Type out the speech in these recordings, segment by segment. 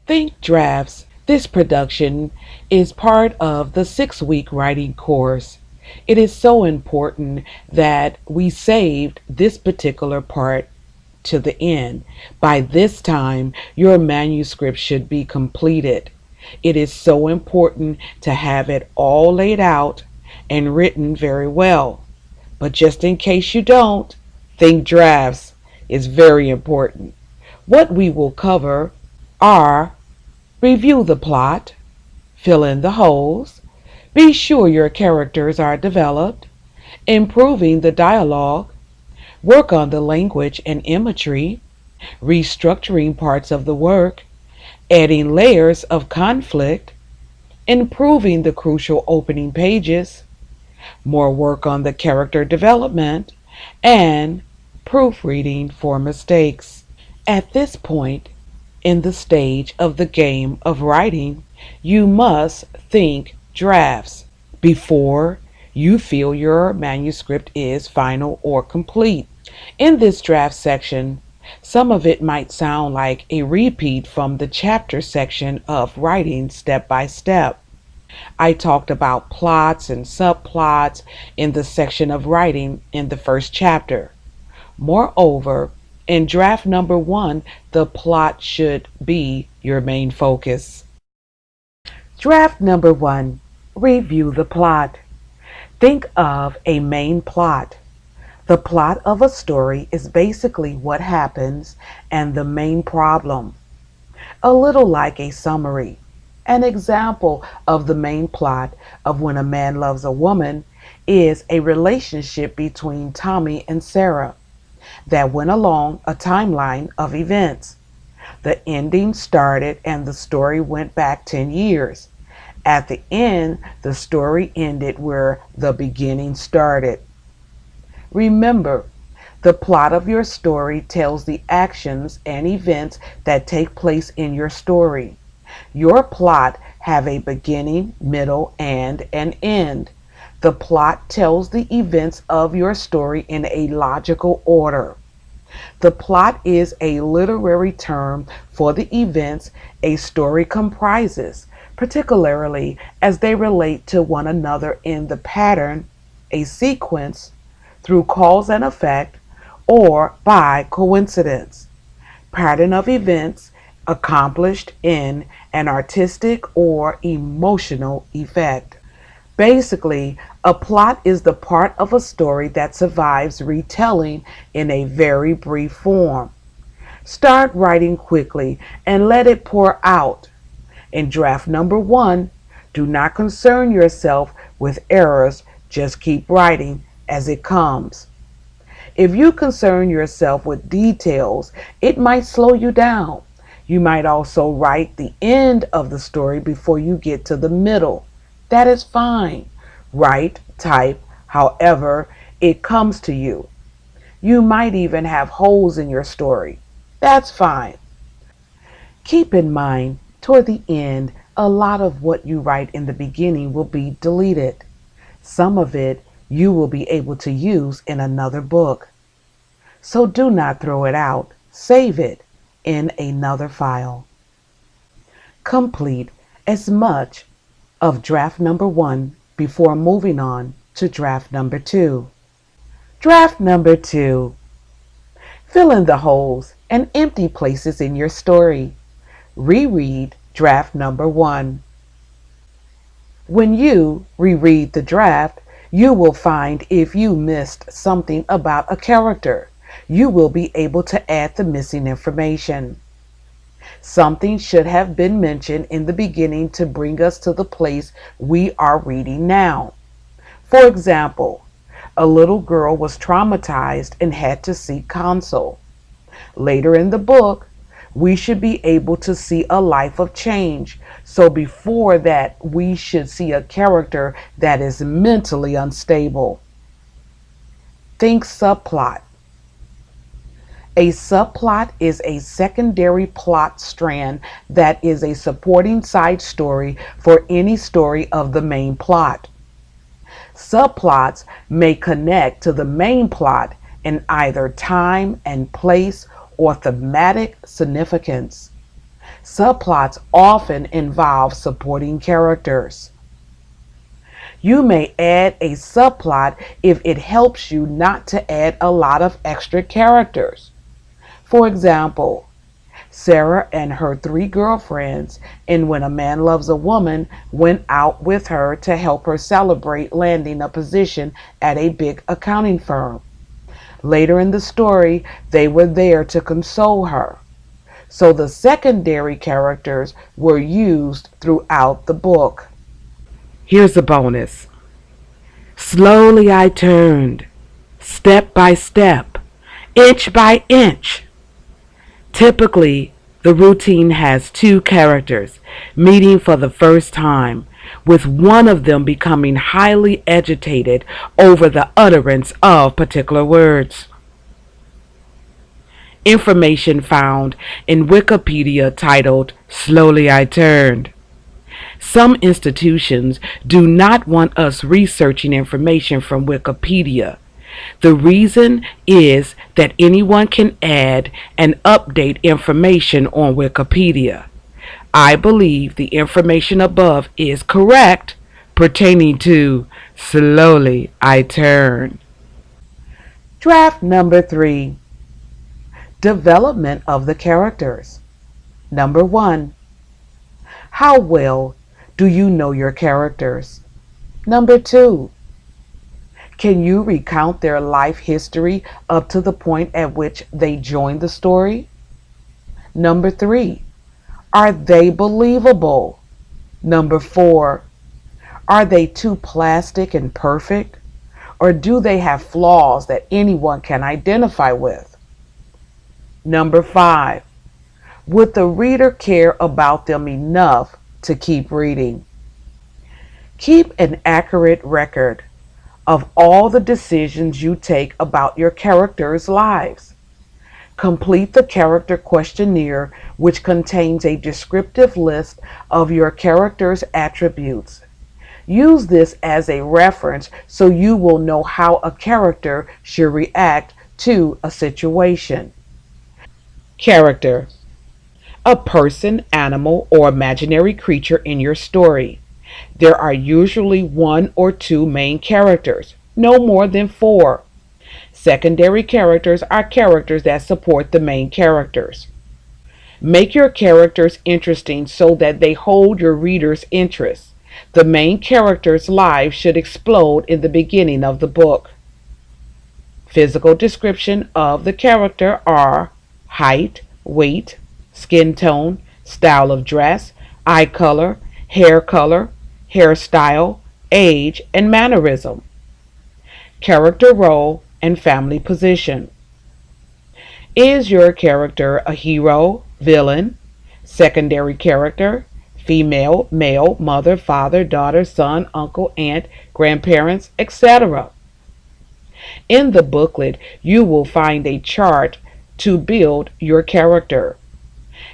Think Drafts. This production is part of the 6-week writing course. It is so important that we saved this particular part to the end. By this time, your manuscript should be completed. It is so important to have it all laid out and written very well. But just in case you don't, think drafts is very important. What we will cover are: review the plot, fill in the holes, be sure your characters are developed, improving the dialogue, work on the language and imagery, restructuring parts of the work, adding layers of conflict, improving the crucial opening pages, more work on the character development, and proofreading for mistakes. At this point in the stage of the game of writing, you must think drafts before you feel your manuscript is final or complete. In this draft section, some of it might sound like a repeat from the chapter section of writing step by step. I talked about plots and subplots in the section of writing in the first chapter. Moreover, in draft number 1, the plot should be your main focus. Draft number 1, review the plot. Think of a main plot. The plot of a story is basically what happens and the main problem. A little like a summary. An example of the main plot of When a Man Loves a Woman is a relationship between Tommy and Sarah that went along a timeline of events. The ending started and the story went back 10 years. At the end, the story ended where the beginning started. Remember, the plot of your story tells the actions and events that take place in your story. Your plot have a beginning, middle, and an end. The plot tells the events of your story in a logical order. The plot is a literary term for the events a story comprises, particularly as they relate to one another in the pattern, a sequence, through cause and effect, or by coincidence. Pattern of events accomplished in an artistic or emotional effect. Basically, a plot is the part of a story that survives retelling in a very brief form. Start writing quickly and let it pour out. In draft number 1, do not concern yourself with errors, just keep writing as it comes. If you concern yourself with details, it might slow you down. You might also write the end of the story before you get to the middle. That is fine. Write, type, however it comes to you. You might even have holes in your story. That's fine. Keep in mind, toward the end, a lot of what you write in the beginning will be deleted. Some of it you will be able to use in another book. So do not throw it out. Save it in another file. Complete as much of draft number 1 before moving on to draft number 2. Draft number 2. Fill in the holes and empty places in your story. Reread draft number 1. When you reread the draft, you will find if you missed something about a character, you will be able to add the missing information. Something should have been mentioned in the beginning to bring us to the place we are reading now. For example, a little girl was traumatized and had to seek counsel. Later in the book, we should be able to see a life of change. So before that, we should see a character that is mentally unstable. Think subplot. A subplot is a secondary plot strand that is a supporting side story for any story of the main plot. Subplots may connect to the main plot in either time and place or thematic significance. Subplots often involve supporting characters. You may add a subplot if it helps you not to add a lot of extra characters. For example, Sarah and her three girlfriends in When a Man Loves a Woman went out with her to help her celebrate landing a position at a big accounting firm. Later in the story, they were there to console her. So the secondary characters were used throughout the book. Here's a bonus. Slowly I turned, step by step, inch by inch. Typically, the routine has two characters meeting for the first time, with one of them becoming highly agitated over the utterance of particular words. Information found in Wikipedia titled Slowly I Turned. Some institutions do not want us researching information from Wikipedia. The reason is that anyone can add and update information on Wikipedia. I believe the information above is correct pertaining to Slowly I Turn. Draft number 3. Development of the characters. Number 1. How well do you know your characters? Number 2. Can you recount their life history up to the point at which they joined the story? Number 3. Are they believable? Number 4. Are they too plastic and perfect? Or do they have flaws that anyone can identify with? Number 5. Would the reader care about them enough to keep reading? Keep an accurate record of all the decisions you take about your characters' lives. Complete the character questionnaire, which contains a descriptive list of your character's attributes. Use this as a reference so you will know how a character should react to a situation. Character: a person, animal, or imaginary creature in your story. There are usually 1 or 2 main characters, no more than 4. Secondary characters are characters that support the main characters. Make your characters interesting so that they hold your reader's interest. The main character's life should explode in the beginning of the book. Physical description of the character are height, weight, skin tone, style of dress, eye color, hairstyle, age, and mannerism. Character role and family position. Is your character a hero, villain, secondary character, female, male, mother, father, daughter, son, uncle, aunt, grandparents, etc.? In the booklet, you will find a chart to build your character.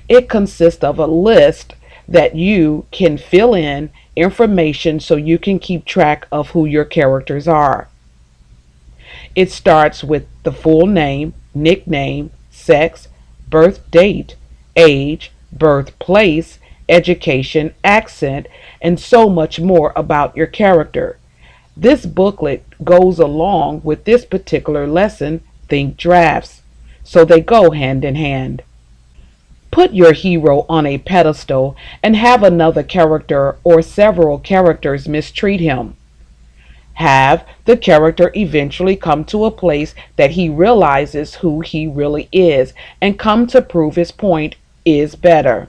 It consists of a list that you can fill in information so you can keep track of who your characters are. It starts with the full name, nickname, sex, birth date, age, birthplace, education, accent, and so much more about your character. This booklet goes along with this particular lesson, Think Drafts, so they go hand in hand. Put your hero on a pedestal and have another character or several characters mistreat him. Have the character eventually come to a place that he realizes who he really is and come to prove his point is better.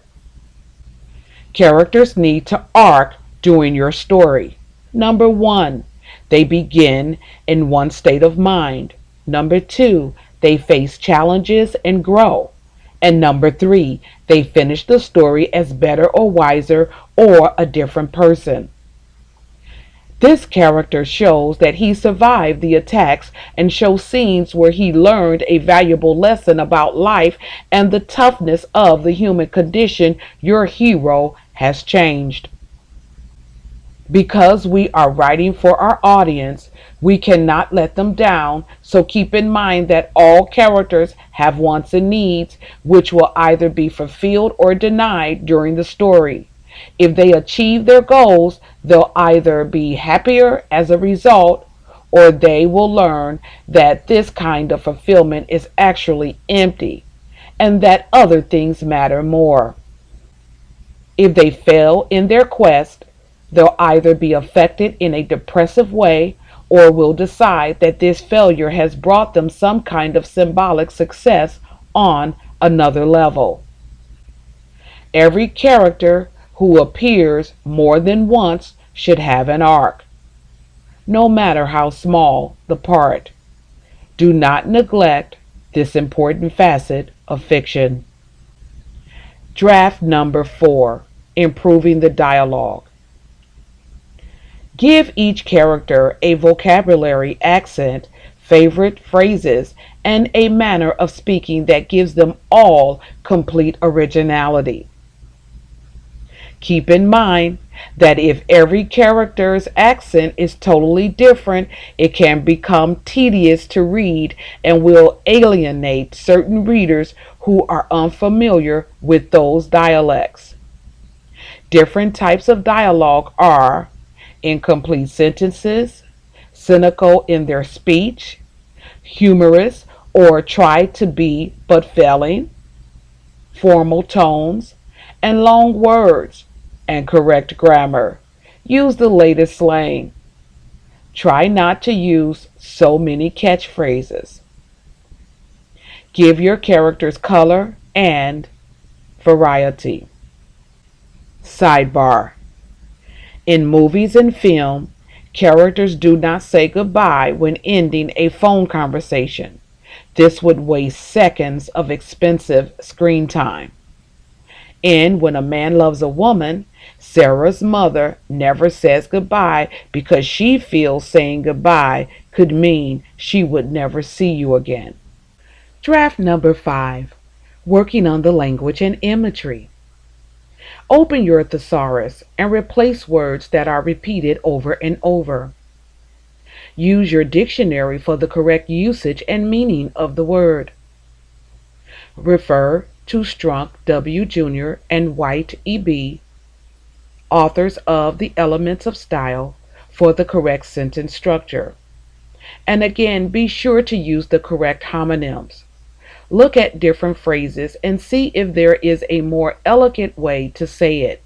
Characters need to arc during your story. Number 1, they begin in one state of mind. Number 2, they face challenges and grow. And number 3, they finish the story as better or wiser or a different person. This character shows that he survived the attacks and shows scenes where he learned a valuable lesson about life and the toughness of the human condition. Your hero has changed. Because we are writing for our audience, we cannot let them down, so keep in mind that all characters have wants and needs, which will either be fulfilled or denied during the story. If they achieve their goals, they'll either be happier as a result, or they will learn that this kind of fulfillment is actually empty and that other things matter more. If they fail in their quest, they'll either be affected in a depressive way or will decide that this failure has brought them some kind of symbolic success on another level. Every character who appears more than once should have an arc, no matter how small the part. Do not neglect this important facet of fiction. Draft number 4, improving the dialogue. Give each character a vocabulary, accent, favorite phrases, and a manner of speaking that gives them all complete originality. Keep in mind that if every character's accent is totally different, it can become tedious to read and will alienate certain readers who are unfamiliar with those dialects. Different types of dialogue are incomplete sentences, cynical in their speech, humorous or try to be but failing, formal tones, and long words, and correct grammar. Use the latest slang. Try not to use so many catchphrases. Give your characters color and variety. Sidebar. In movies and film, characters do not say goodbye when ending a phone conversation. This would waste seconds of expensive screen time. In When a Man Loves a Woman, Sarah's mother never says goodbye because she feels saying goodbye could mean she would never see you again. Draft number 5, working on the language and imagery. Open your thesaurus and replace words that are repeated over and over. Use your dictionary for the correct usage and meaning of the word. Refer to Strunk W. Jr. and White E.B., authors of The Elements of Style, for the correct sentence structure. And again, be sure to use the correct homonyms. Look at different phrases and see if there is a more elegant way to say it.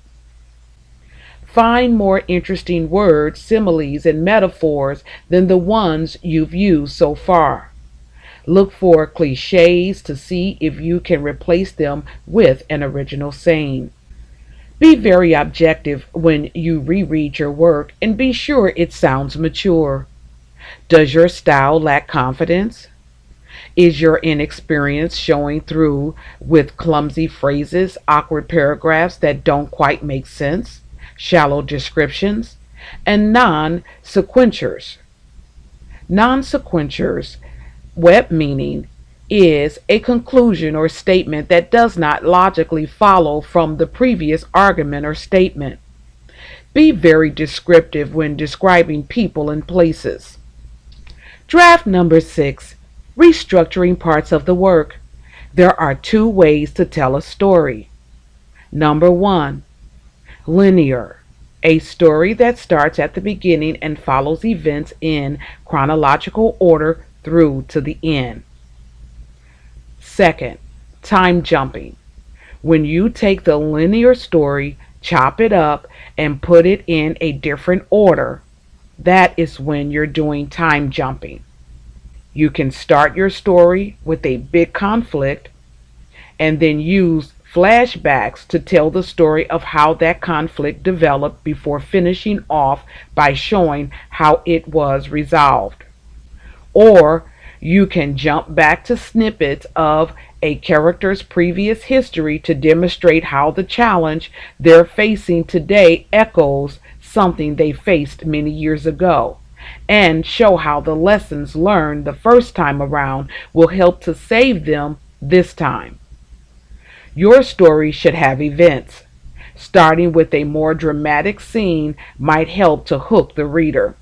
Find more interesting words, similes, and metaphors than the ones you've used so far. Look for cliches to see if you can replace them with an original saying. Be very objective when you reread your work and be sure it sounds mature. Does your style lack confidence? Is your inexperience showing through with clumsy phrases, awkward paragraphs that don't quite make sense, shallow descriptions, and non-sequentials? Non-sequentials, web meaning, is a conclusion or statement that does not logically follow from the previous argument or statement. Be very descriptive when describing people and places. Draft number 6, restructuring parts of the work. There are 2 ways to tell a story. Number 1, linear, a story that starts at the beginning and follows events in chronological order through to the end. Second, time jumping. When you take the linear story, chop it up, and put it in a different order, that is when you're doing time jumping. You can start your story with a big conflict and then use flashbacks to tell the story of how that conflict developed before finishing off by showing how it was resolved. Or you can jump back to snippets of a character's previous history to demonstrate how the challenge they're facing today echoes something they faced many years ago, and show how the lessons learned the first time around will help to save them this time. Your story should have events. Starting with a more dramatic scene might help to hook the reader.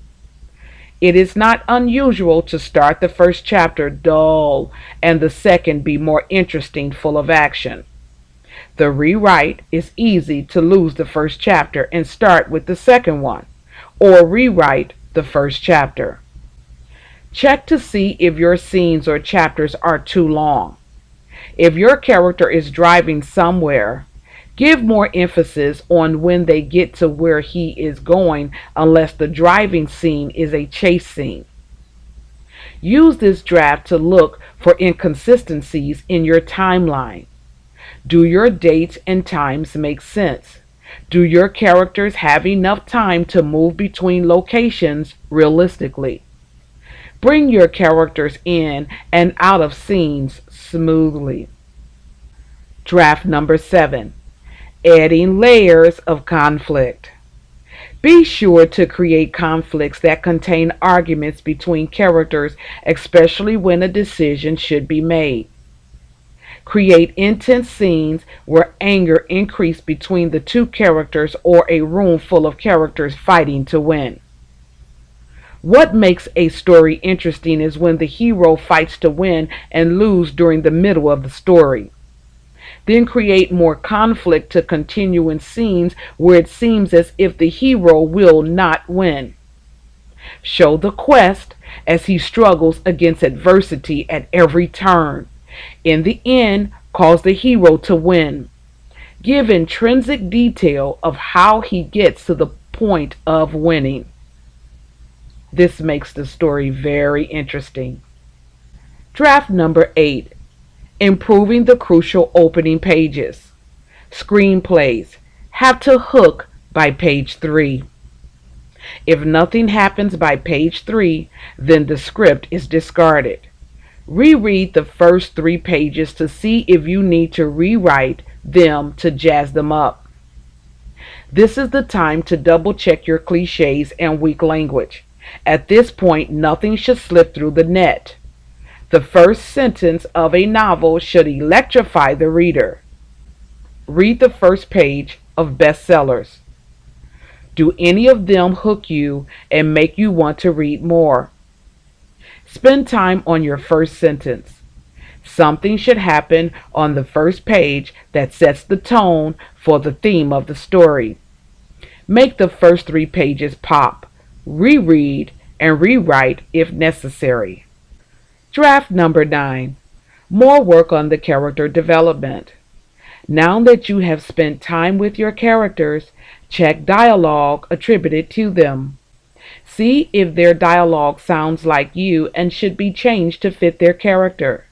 It is not unusual to start the first chapter dull and the second be more interesting, full of action. The rewrite is easy to lose the first chapter and start with the second one, or rewrite the first chapter. Check to see if your scenes or chapters are too long. If your character is driving somewhere, give more emphasis on when they get to where he is going unless the driving scene is a chase scene. Use this draft to look for inconsistencies in your timeline. Do your dates and times make sense? Do your characters have enough time to move between locations realistically? Bring your characters in and out of scenes smoothly. Draft number 7. Adding layers of conflict. Be sure to create conflicts that contain arguments between characters, especially when a decision should be made. Create intense scenes where anger increases between the two characters or a room full of characters fighting to win. What makes a story interesting is when the hero fights to win and lose during the middle of the story. Then create more conflict to continue in scenes where it seems as if the hero will not win. Show the quest as he struggles against adversity at every turn. In the end, cause the hero to win. Give intrinsic detail of how he gets to the point of winning. This makes the story very interesting. Draft number 8. Improving the crucial opening pages. Screenplays have to hook by page 3. If nothing happens by page 3, then the script is discarded. Reread the first 3 pages to see if you need to rewrite them to jazz them up. This is the time to double check your cliches and weak language. At this point, nothing should slip through the net. The first sentence of a novel should electrify the reader. Read the first page of bestsellers. Do any of them hook you and make you want to read more? Spend time on your first sentence. Something should happen on the first page that sets the tone for the theme of the story. Make the first 3 pages pop. Reread and rewrite if necessary. Draft number 9. More work on the character development. Now that you have spent time with your characters, check dialogue attributed to them. See if their dialogue sounds like you and should be changed to fit their character.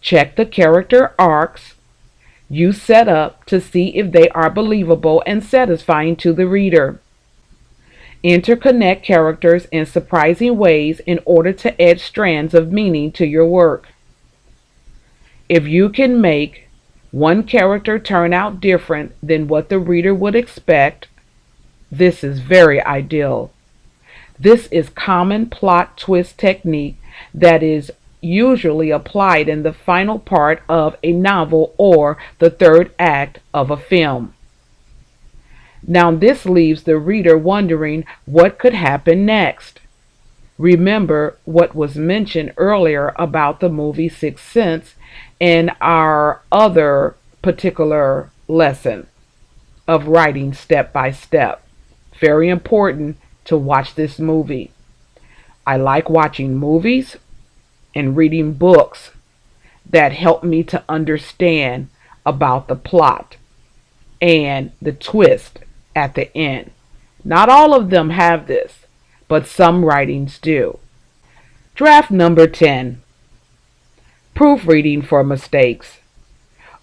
Check the character arcs you set up to see if they are believable and satisfying to the reader. Interconnect characters in surprising ways in order to add strands of meaning to your work. If you can make one character turn out different than what the reader would expect, this is very ideal. This is common plot twist technique that is usually applied in the final part of a novel or the third act of a film. Now this leaves the reader wondering what could happen next. Remember what was mentioned earlier about the movie Sixth Sense in our other particular lesson of writing step by step. Very important to watch this movie. I like watching movies and reading books that help me to understand about the plot and the twist at the end. Not all of them have this, but some writings do. Draft number 10. Proofreading for mistakes.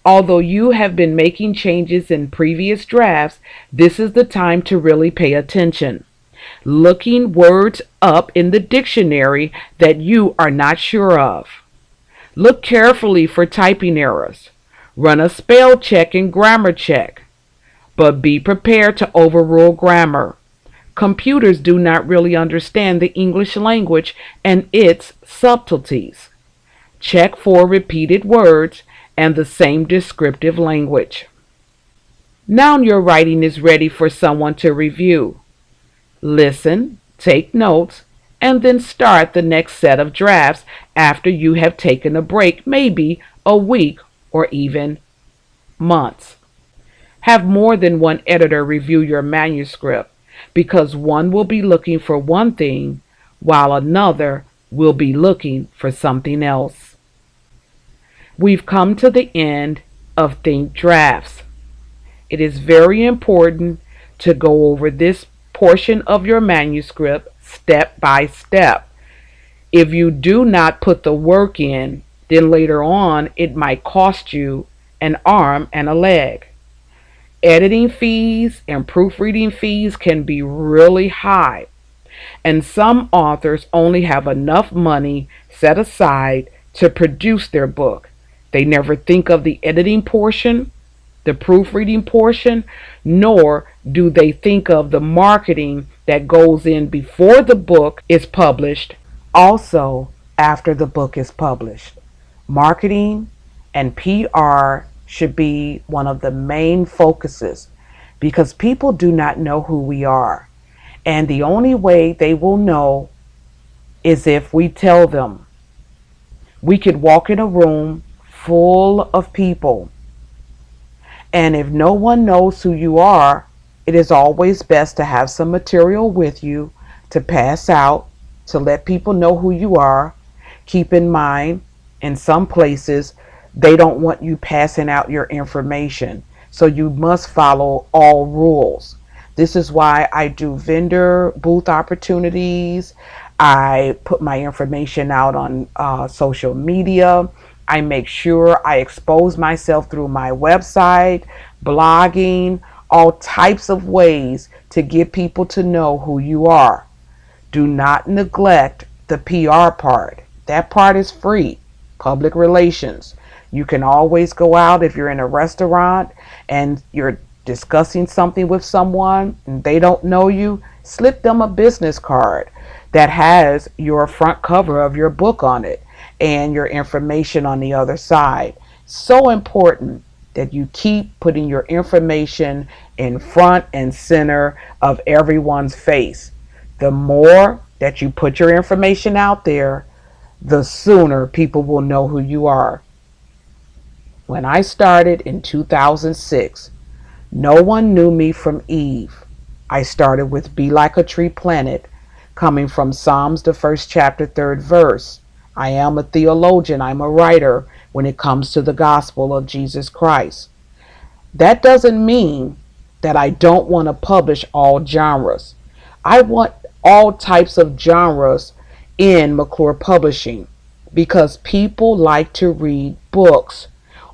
Although you have been making changes in previous drafts, this is the time to really pay attention. Looking words up in the dictionary that you are not sure of. Look carefully for typing errors. Run a spell check and grammar check. But be prepared to overrule grammar. Computers do not really understand the English language and its subtleties. Check for repeated words and the same descriptive language. Now your writing is ready for someone to review. Listen, take notes, and then start the next set of drafts after you have taken a break, maybe a week or even months. Have more than one editor review your manuscript because one will be looking for one thing while another will be looking for something else. We've come to the end of Think Drafts. It is very important to go over this portion of your manuscript step by step. If you do not put the work in, then later on it might cost you an arm and a leg. Editing fees and proofreading fees can be really high, and some authors only have enough money set aside to produce their book. They never think of the editing portion, the proofreading portion, nor do they think of the marketing that goes in before the book is published, also after the book is published. Marketing and PR should be one of the main focuses because people do not know who we are. And the only way they will know is if we tell them. We could walk in a room full of people, and if no one knows who you are, it is always best to have some material with you to pass out to let people know who you are. Keep in mind, in some places, they don't want you passing out your information, so you must follow all rules. This is why I do vendor booth opportunities. I put my information out on social media. I make sure I expose myself through my website, blogging, all types of ways to get people to know who you are. Do not neglect the PR part. That part is free. Public relations. You can always go out if you're in a restaurant and you're discussing something with someone and they don't know you, slip them a business card that has your front cover of your book on it and your information on the other side. So important that you keep putting your information in front and center of everyone's face. The more that you put your information out there, the sooner people will know who you are. When I started in 2006, no one knew me from Eve. I started with Be Like a Tree Planted, coming from Psalms, the first chapter, third verse. I am a theologian. I'm a writer when it comes to the gospel of Jesus Christ. That doesn't mean that I don't want to publish all genres. I want all types of genres in McClure Publishing because people like to read books.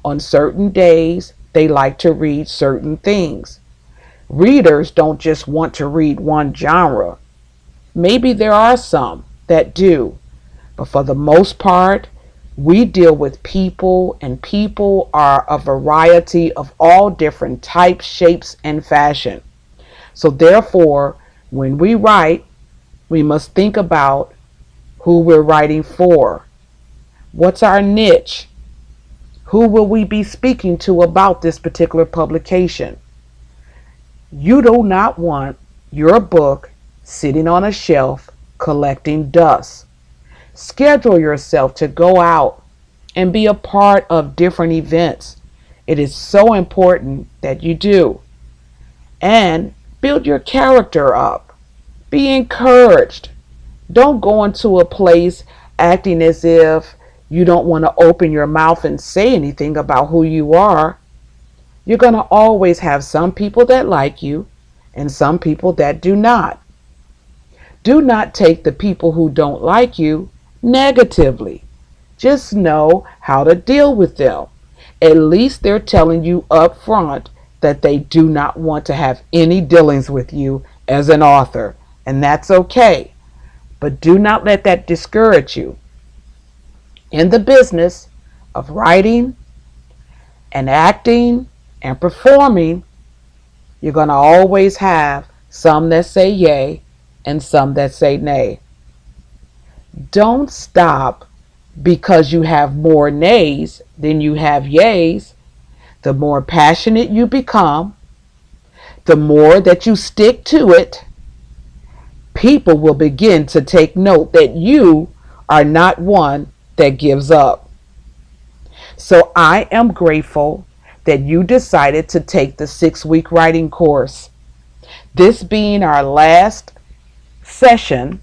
On certain days, they like to read certain things. Readers don't just want to read one genre. Maybe there are some that do, but for the most part, we deal with people, and people are a variety of all different types, shapes, and fashion. So therefore, when we write, we must think about who we're writing for. What's our niche? Who will we be speaking to about this particular publication? You do not want your book sitting on a shelf collecting dust. Schedule yourself to go out and be a part of different events. It is so important that you do. And build your character up. Be encouraged. Don't go into a place acting as if you don't want to open your mouth and say anything about who you are. You're going to always have some people that like you and some people that do not. Do not take the people who don't like you negatively. Just know how to deal with them. At least they're telling you up front that they do not want to have any dealings with you as an author, and that's okay. But do not let that discourage you. In the business of writing and acting and performing, you're going to always have some that say yay and some that say nay. Don't stop because you have more nays than you have yays. The more passionate you become, The more that you stick to it, people will begin to take note that you are not one that gives up. So I am grateful that you decided to take the 6-week writing course. This being our last session,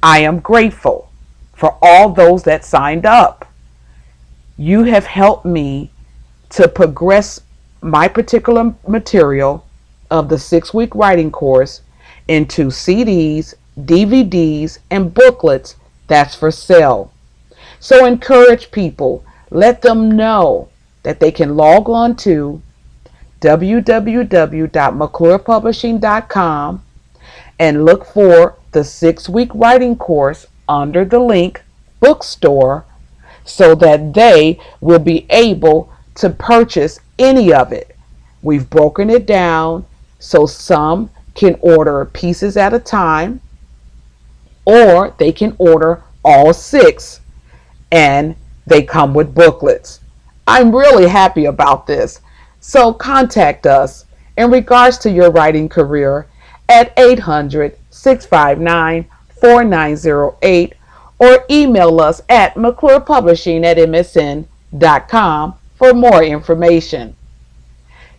I am grateful for all those that signed up. You have helped me to progress my particular material of the 6-week writing course into CDs, DVDs, and booklets that's for sale. So encourage people. Let them know that they can log on to www.mcclurepublishing.com and look for the 6-week writing course under the link bookstore so that they will be able to purchase any of it. We've broken it down so some can order pieces at a time, or they can order all 6 and they come with booklets. I'm really happy about this. So contact us in regards to your writing career at 800-659-4908 or email us at mcclurepublishing@msn.com for more information.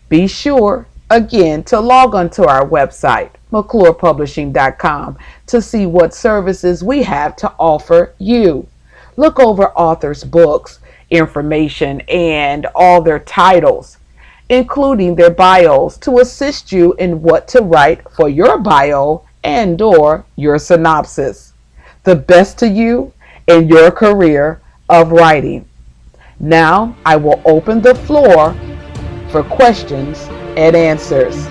Be sure again to log on to our website mcclurepublishing.com to see what services we have to offer you. Look over authors' books, information, and all their titles, including their bios, to assist you in what to write for your bio and or your synopsis. The best to you in your career of writing. Now I will open the floor for questions and answers.